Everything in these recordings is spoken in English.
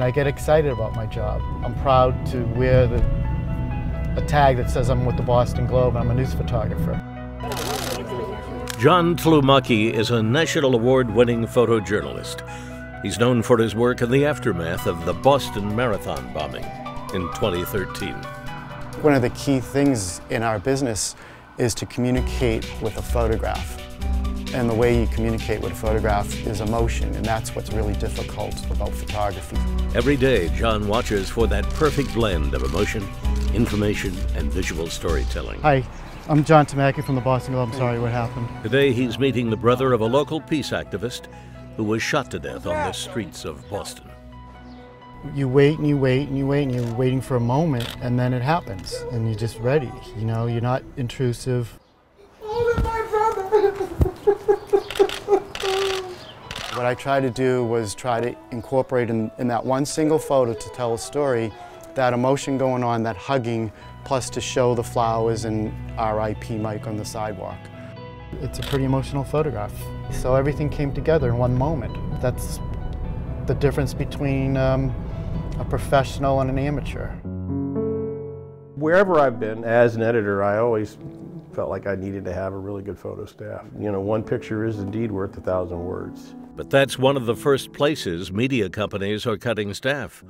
I get excited about my job. I'm proud to wear a tag that says I'm with the Boston Globe and I'm a news photographer. John Tlumaki is a national award-winning photojournalist. He's known for his work in the aftermath of the Boston Marathon bombing in 2013. One of the key things in our business is to communicate with a photograph. And the way you communicate with a photograph is emotion, and that's what's really difficult about photography. Every day, John watches for that perfect blend of emotion, information, and visual storytelling. Hi, I'm John Tlumaki from the Boston Globe. I'm sorry, what happened? Today, he's meeting the brother of a local peace activist who was shot to death on the streets of Boston. You wait and you wait and you wait and you're waiting for a moment, and then it happens, and you're just ready. You know, you're not intrusive. What I tried to do was try to incorporate in that one single photo to tell a story, that emotion going on, that hugging, plus to show the flowers and R.I.P. Mike on the sidewalk. It's a pretty emotional photograph. So everything came together in one moment. That's the difference between a professional and an amateur. Wherever I've been as an editor, I always felt like I needed to have a really good photo staff. You know, one picture is indeed worth 1,000 words. But that's one of the first places media companies are cutting staff.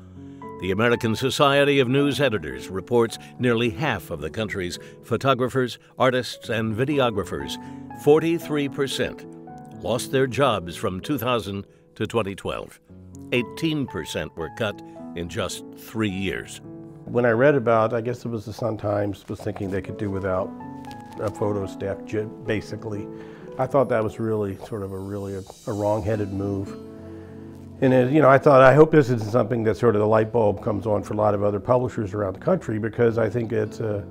The American Society of News Editors reports nearly half of the country's photographers, artists, and videographers, 43%, lost their jobs from 2000 to 2012. 18% were cut in just 3 years. When I read about, I guess it was the Sun-Times, was thinking they could do without a photo staff, basically. I thought that was really sort of a wrong-headed move. And I hope this isn't something that sort of the light bulb comes on for a lot of other publishers around the country, because I think it's a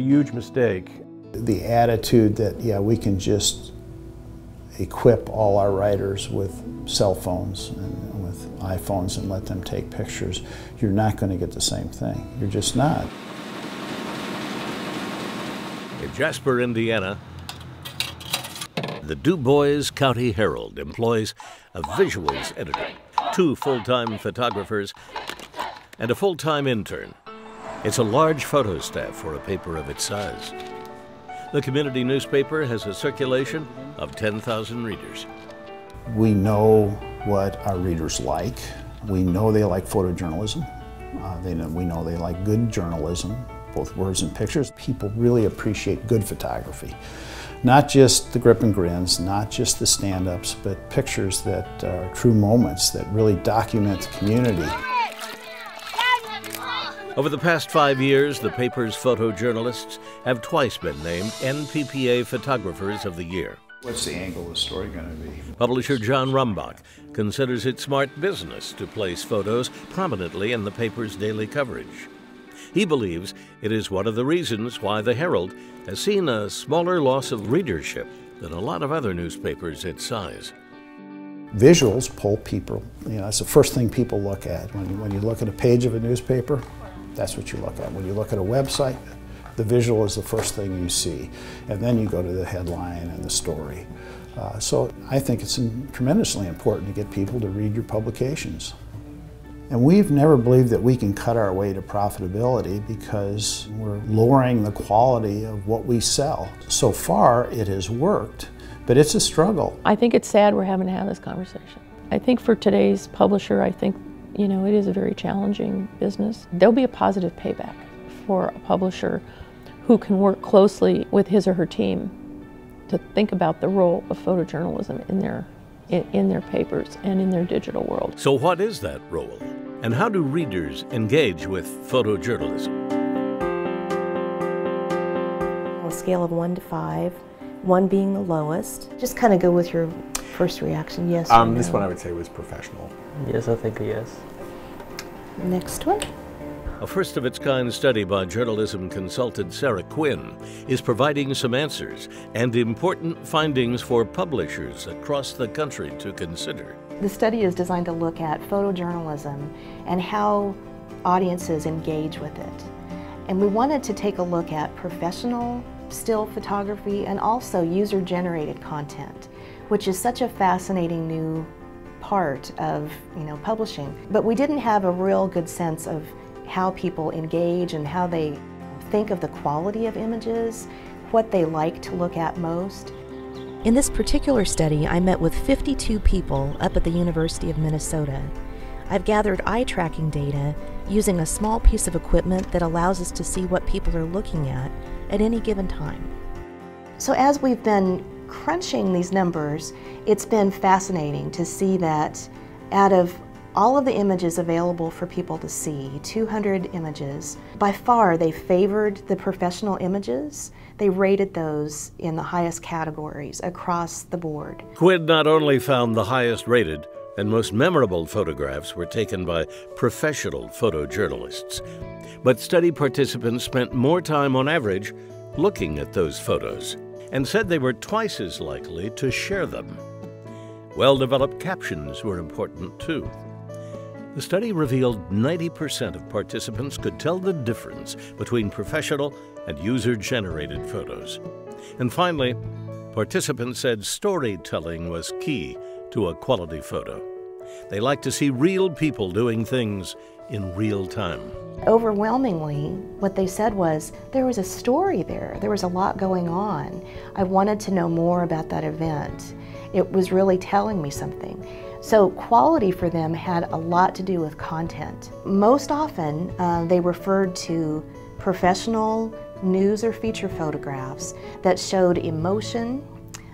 huge mistake. The attitude that, yeah, we can just equip all our writers with cell phones and with iPhones and let them take pictures, you're not going to get the same thing. You're just not. In Jasper, Indiana, the Du Bois County Herald employs a visuals editor, 2 full-time photographers, and a full-time intern. It's a large photo staff for a paper of its size. The community newspaper has a circulation of 10,000 readers. We know what our readers like. We know they like photojournalism. We know they like good journalism, both words and pictures. People really appreciate good photography. Not just the grip and grins, not just the stand-ups, but pictures that are true moments that really document the community. Over the past 5 years, the paper's photojournalists have twice been named NPPA Photographers of the Year. What's the angle of the story going to be? Publisher John Rumbach considers it smart business to place photos prominently in the paper's daily coverage. He believes it is one of the reasons why the Herald has seen a smaller loss of readership than a lot of other newspapers its size. Visuals pull people. You know, that's the first thing people look at. When you look at a page of a newspaper, that's what you look at. When you look at a website, the visual is the first thing you see. And then you go to the headline and the story. So I think it's tremendously important to get people to read your publications. And we've never believed that we can cut our way to profitability because we're lowering the quality of what we sell. So far, it has worked, but it's a struggle. I think it's sad we're having to have this conversation. I think for today's publisher, I think, you know, it is a very challenging business. There'll be a positive payback for a publisher who can work closely with his or her team to think about the role of photojournalism in their papers and in their digital world. So what is that role? And how do readers engage with photojournalism? On a scale of 1 to 5, 1 being the lowest, just kind of go with your first reaction, yes or no. This one I would say was professional. Yes, I think a yes. Next one. A first-of-its-kind study by journalism consultant Sarah Quinn is providing some answers and important findings for publishers across the country to consider. The study is designed to look at photojournalism and how audiences engage with it. And we wanted to take a look at professional still photography and also user-generated content, which is such a fascinating new part of, publishing. But we didn't have a real good sense of how people engage and how they think of the quality of images, what they like to look at most. In this particular study, I met with 52 people up at the University of Minnesota. I've gathered eye tracking data using a small piece of equipment that allows us to see what people are looking at any given time. So as we've been crunching these numbers, it's been fascinating to see that out of all of the images available for people to see, 200 images, by far they favored the professional images. They rated those in the highest categories across the board. Quid not only found the highest rated and most memorable photographs were taken by professional photojournalists, but study participants spent more time on average looking at those photos and said they were twice as likely to share them. Well-developed captions were important too. The study revealed 90% of participants could tell the difference between professional and user-generated photos. And finally, participants said storytelling was key to a quality photo. They like to see real people doing things in real time. Overwhelmingly, what they said was, there was a story there. There was a lot going on. I wanted to know more about that event. It was really telling me something. So quality for them had a lot to do with content. Most often, they referred to professional news or feature photographs that showed emotion,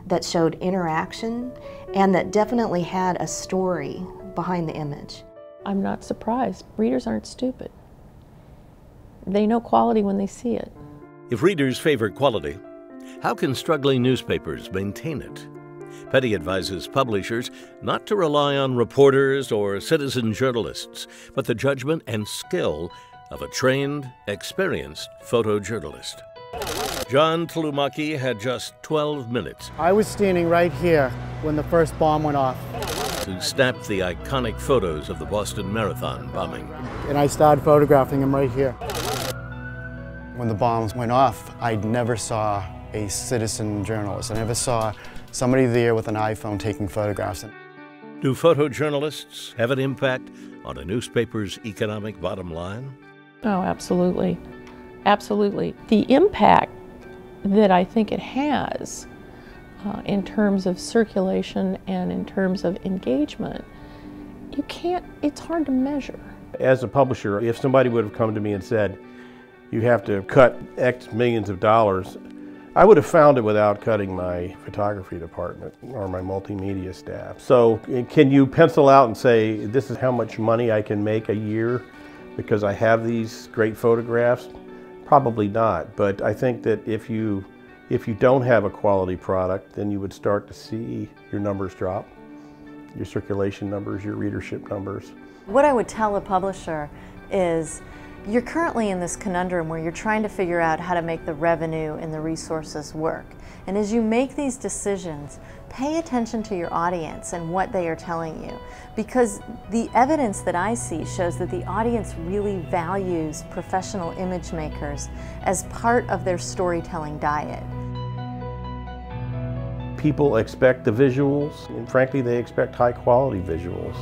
that showed interaction, and that definitely had a story behind the image. I'm not surprised. Readers aren't stupid. They know quality when they see it. If readers favor quality, how can struggling newspapers maintain it? Petty advises publishers not to rely on reporters or citizen journalists, but the judgment and skill of a trained, experienced photojournalist. John Tlumaki had just 12 minutes. I was standing right here when the first bomb went off. To snap the iconic photos of the Boston Marathon bombing. And I started photographing them right here. When the bombs went off, I never saw a citizen journalist. I never saw somebody there with an iPhone taking photographs. Do photojournalists have an impact on a newspaper's economic bottom line? Oh, absolutely. Absolutely. The impact that I think it has in terms of circulation and in terms of engagement, it's hard to measure. As a publisher, if somebody would have come to me and said, you have to cut X millions of dollars, I would have found it without cutting my photography department or my multimedia staff. So can you pencil out and say, this is how much money I can make a year because I have these great photographs? Probably not, but I think that if you don't have a quality product, then you would start to see your numbers drop, your circulation numbers, your readership numbers. What I would tell a publisher is, you're currently in this conundrum where you're trying to figure out how to make the revenue and the resources work. And as you make these decisions, pay attention to your audience and what they are telling you. Because the evidence that I see shows that the audience really values professional image makers as part of their storytelling diet. People expect the visuals, and frankly, they expect high quality visuals.